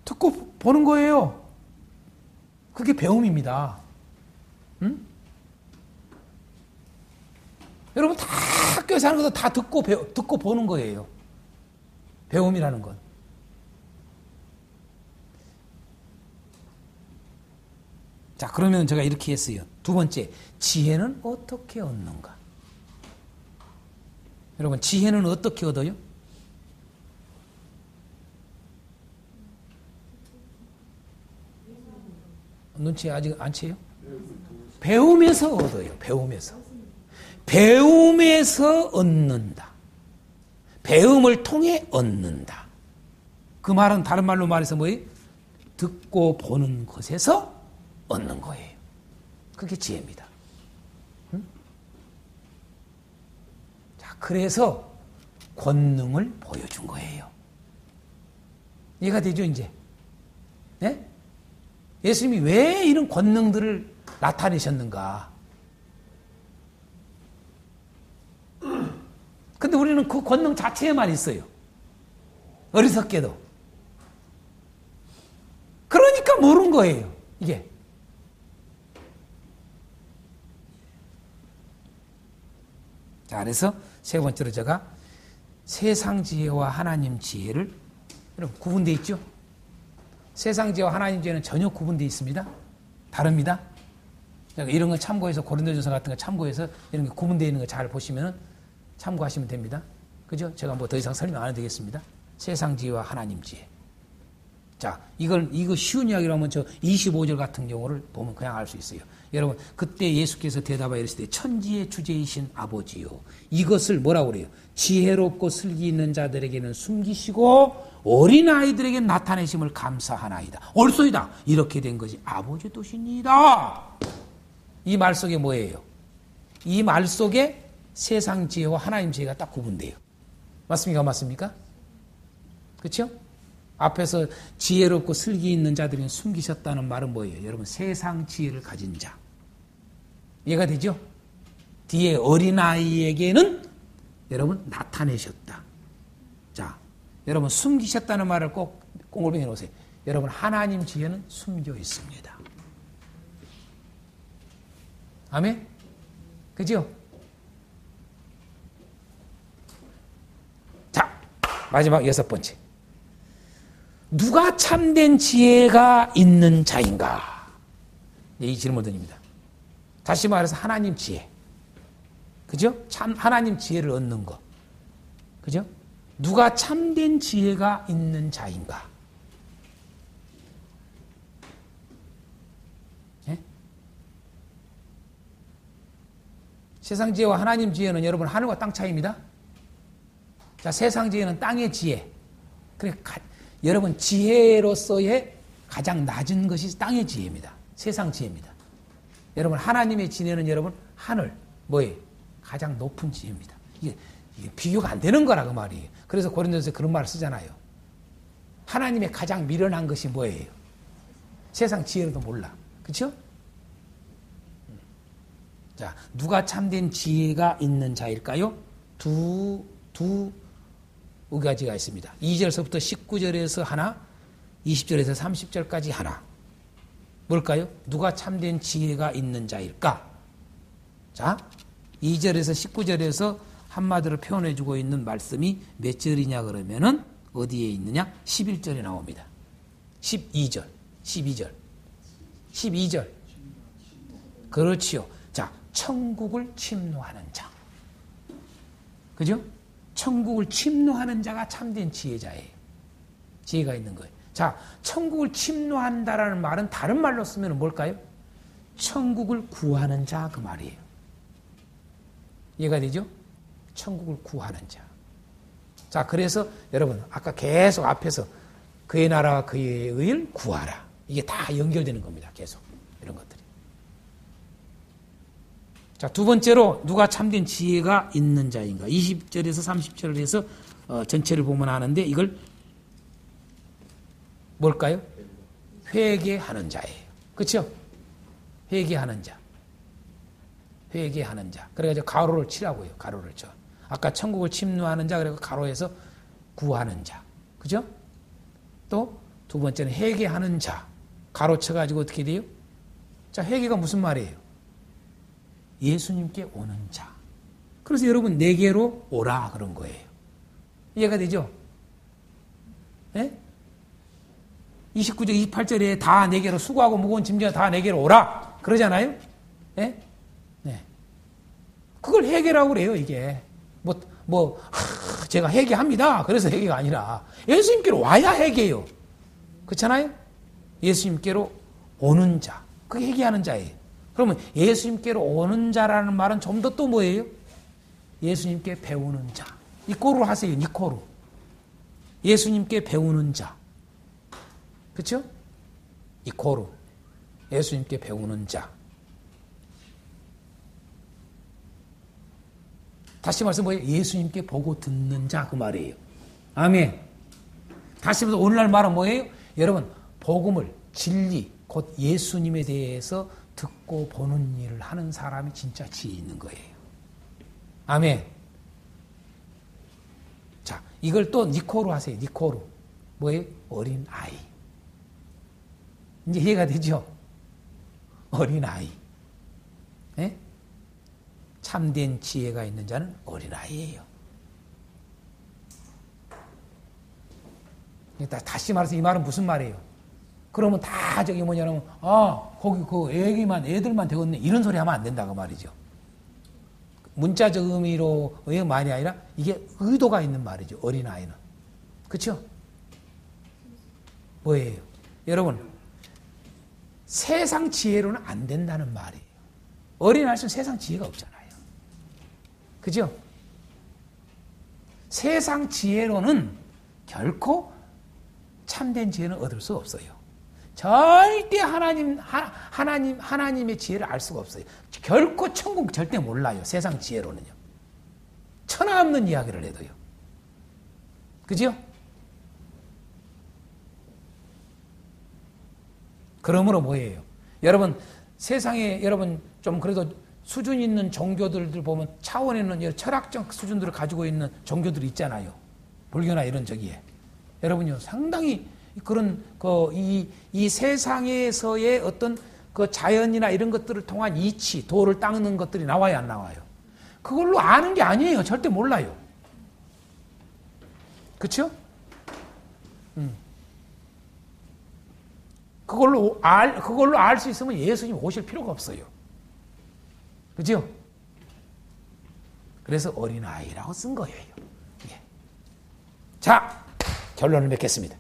듣고 보는 거예요. 그게 배움입니다. 응? 여러분 다 학교에서 하는 것도 다 듣고 보는 거예요. 배움이라는 건. 자, 그러면 제가 이렇게 했어요. 두 번째, 지혜는 어떻게 얻는가? 여러분, 지혜는 어떻게 얻어요? 눈치 아직 안 채요? 배움에서 얻어요. 배움에서. 배움에서 얻는다. 배움을 통해 얻는다. 그 말은 다른 말로 말해서 뭐예요? 듣고 보는 것에서 얻는 거예요. 그게 지혜입니다. 응? 자, 그래서 권능을 보여준 거예요. 이해가 되죠, 이제? 네? 예수님이 왜 이런 권능들을 나타내셨는가? 근데 우리는 그 권능 자체에만 있어요. 어리석게도. 그러니까 모르는 거예요, 이게. 자, 그래서 세 번째로 제가 세상 지혜와 하나님 지혜를, 여러분, 구분되어 있죠? 세상 지혜와 하나님 지혜는 전혀 구분되어 있습니다. 다릅니다. 이런 거 참고해서, 고린도전서 같은 거 참고해서 이런 게 구분되어 있는 거 잘 보시면 참고하시면 됩니다. 그죠? 제가 뭐 더 이상 설명 안 해도 되겠습니다. 세상 지혜와 하나님 지혜. 자, 이거 쉬운 이야기로 하면 저 25절 같은 경우를 보면 그냥 알 수 있어요. 여러분, 그때 예수께서 대답하여 이르시되 천지의 주제이신 아버지요. 이것을 뭐라고 그래요? 지혜롭고 슬기 있는 자들에게는 숨기시고 어린아이들에게 나타내심을 감사하나이다. 옳소이다. 이렇게 된 것이 아버지 뜻이니이다. 이 말 속에 뭐예요? 이 말 속에 세상 지혜와 하나님 지혜가 딱 구분돼요. 맞습니까? 맞습니까? 그렇죠? 앞에서 지혜롭고 슬기 있는 자들이 숨기셨다는 말은 뭐예요? 여러분, 세상 지혜를 가진 자. 이해가 되죠? 뒤에 어린아이에게는 여러분 나타내셨다. 자, 여러분 숨기셨다는 말을 꼭 꽁글뱅이 놓으세요. 여러분, 하나님 지혜는 숨겨 있습니다. 아멘? 그죠? 자, 마지막 6번째. 누가 참된 지혜가 있는 자인가? 이 질문 드립니다. 다시 말해서 하나님 지혜. 그죠? 참, 하나님 지혜를 얻는 거. 그죠? 누가 참된 지혜가 있는 자인가? 예? 세상 지혜와 하나님 지혜는 여러분 하늘과 땅 차이입니다. 자, 세상 지혜는 땅의 지혜. 그러니까 여러분 지혜로서의 가장 낮은 것이 땅의 지혜입니다. 세상 지혜입니다. 여러분 하나님의 지혜는 여러분 하늘 뭐예요? 가장 높은 지혜입니다. 이게 비교가 안 되는 거라고 말이에요. 그래서 고린도서에 그런 말을 쓰잖아요. 하나님의 가장 미련한 것이 뭐예요? 세상 지혜로도 몰라. 그렇죠? 자, 누가 참된 지혜가 있는 자일까요? 두 가지가 있습니다. 2절서부터 19절에서 하나, 20절에서 30절까지 하나. 뭘까요? 누가 참된 지혜가 있는 자일까? 자, 2절에서 19절에서 한마디로 표현해주고 있는 말씀이 몇 절이냐 그러면은 어디에 있느냐? 11절에 나옵니다. 12절. 그렇지요. 자, 천국을 침노하는 자. 그죠? 천국을 침노하는 자가 참된 지혜자예요. 지혜가 있는 거예요. 자, 천국을 침노한다라는 말은 다른 말로 쓰면 뭘까요? 천국을 구하는 자 그 말이에요. 이해가 되죠? 천국을 구하는 자. 자, 그래서 여러분 아까 계속 앞에서 그의 나라와 그의 의를 구하라. 이게 다 연결되는 겁니다. 계속 이런 것들이. 자, 두 번째로 누가 참된 지혜가 있는 자인가. 20절에서 30절에서 전체를 보면 아는데 이걸 뭘까요? 회개하는 자예요. 그렇죠? 회개하는 자. 회개하는 자. 그래가지고 가로를 치라고요. 가로를 쳐. 아까 천국을 침노하는 자, 그리고 가로에서 구하는 자. 그죠? 또 두 번째는 회개하는 자. 가로 쳐가지고 어떻게 돼요? 자, 회개가 무슨 말이에요? 예수님께 오는 자. 그래서 여러분 내게로 오라 그런 거예요. 이해가 되죠? 예? 29절, 28절에 다 내게로 수고하고 무거운 짐져 다 내게로 오라 그러잖아요. 예? 네. 그걸 회개라고 그래요. 이게 제가 회개합니다. 그래서 회개가 아니라 예수님께로 와야 회개요. 그렇잖아요. 예수님께로 오는 자. 그게 회개하는 자예요. 그러면 예수님께로 오는 자라는 말은 좀 더 또 뭐예요? 예수님께 배우는 자. 니코로 하세요. 니코로. 예수님께 배우는 자. 그렇죠? 니코로. 예수님께 배우는 자. 다시 말해서 뭐예요? 예수님께 보고 듣는 자 그 말이에요. 아멘. 다시 말해서 오늘날 말은 뭐예요? 여러분 복음을 진리 곧 예수님에 대해서 듣고 보는 일을 하는 사람이 진짜 지혜 있는 거예요. 아멘. 자, 이걸 또 니코로 하세요. 니코로. 뭐예요? 어린 아이. 이제 이해가 되죠? 어린 아이. 예? 참된 지혜가 있는 자는 어린 아이예요. 다시 말해서 이 말은 무슨 말이에요? 그러면 다 저기 뭐냐면 거기 그 애들만 되었네 이런 소리 하면 안 된다고 말이죠. 문자적 의미로의 말이 아니라 이게 의도가 있는 말이죠. 어린아이는. 그렇죠? 뭐예요? 여러분 세상 지혜로는 안 된다는 말이에요. 어린아이는 세상 지혜가 없잖아요. 그죠? 세상 지혜로는 결코 참된 지혜는 얻을 수 없어요. 절대 하나님의 지혜를 알 수가 없어요. 결코 천국 절대 몰라요. 세상 지혜로는요. 천하 없는 이야기를 해도요. 그죠? 그러므로 뭐예요? 여러분 세상에 여러분 좀 그래도 수준 있는 종교들을 보면 차원에는 여러 철학적 수준들을 가지고 있는 종교들이 있잖아요. 불교나 이런 저기에. 여러분요 상당히 그런 이 세상에서의 어떤 그 자연이나 이런 것들을 통한 이치, 도를 닦는 것들이 나와요, 안 나와요? 그걸로 아는 게 아니에요. 절대 몰라요. 그렇죠? 그걸로 알 수 있으면 예수님 오실 필요가 없어요. 그죠? 그래서 어린아이라고 쓴 거예요. 예. 자, 결론을 맺겠습니다.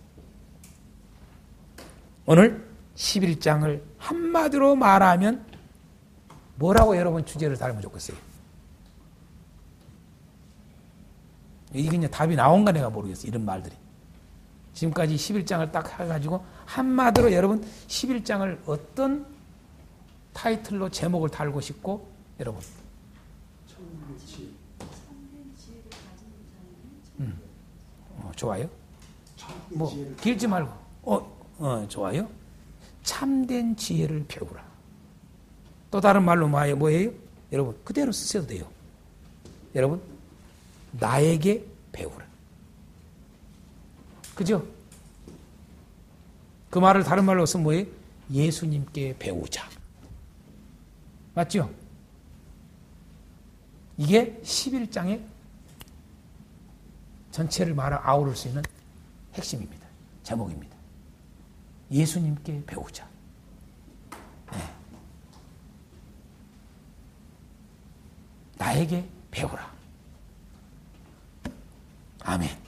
오늘 11장을 한마디로 말하면 뭐라고 여러분 주제를 달면 좋겠어요? 이게 그냥 답이 나온가 내가 모르겠어요. 이런 말들이. 지금까지 11장을 딱 해가지고 한마디로 여러분 11장을 어떤 타이틀로 제목을 달고 싶고 여러분 좋아요. 뭐 길지 말고 좋아요. 참된 지혜를 배우라. 또 다른 말로 뭐예요? 여러분 그대로 쓰셔도 돼요. 여러분 나에게 배우라. 그죠? 그 말을 다른 말로 쓰면 뭐예요? 예수님께 배우자. 맞죠? 이게 11장의 전체를 아우를 수 있는 핵심입니다. 제목입니다. 예수님께 배우자. 네. 나에게 배우라. 아멘.